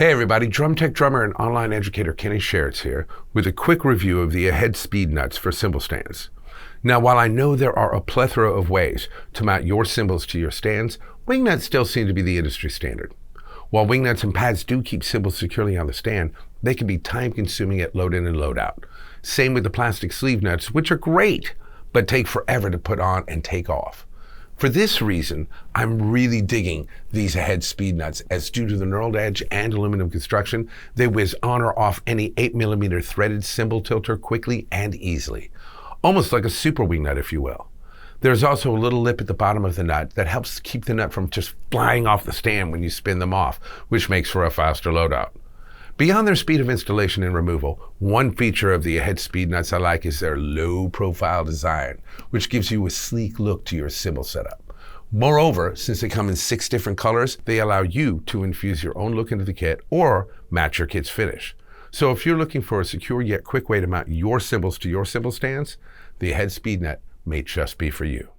Hey everybody, drum tech drummer and online educator Kenny Sherritts here with a quick review of the Ahead speed nuts for cymbal stands. Now, while I know there are a plethora of ways to mount your cymbals to your stands, wing nuts still seem to be the industry standard. While wing nuts and pads do keep cymbals securely on the stand, they can be time consuming at load in and load out. Same with the plastic sleeve nuts, which are great, but take forever to put on and take off. For this reason, I'm really digging these Ahead speed nuts, as due to the knurled edge and aluminum construction, they whiz on or off any 8mm threaded cymbal tilter quickly and easily. Almost like a super wing nut, if you will. There's also a little lip at the bottom of the nut that helps keep the nut from just flying off the stand when you spin them off, which makes for a faster loadout. Beyond their speed of installation and removal, one feature of the Ahead speed nuts I like is their low-profile design, which gives you a sleek look to your cymbal setup. Moreover, since they come in 6 different colors, they allow you to infuse your own look into the kit or match your kit's finish. So if you're looking for a secure yet quick way to mount your cymbals to your cymbal stands, the Ahead speed nut may just be for you.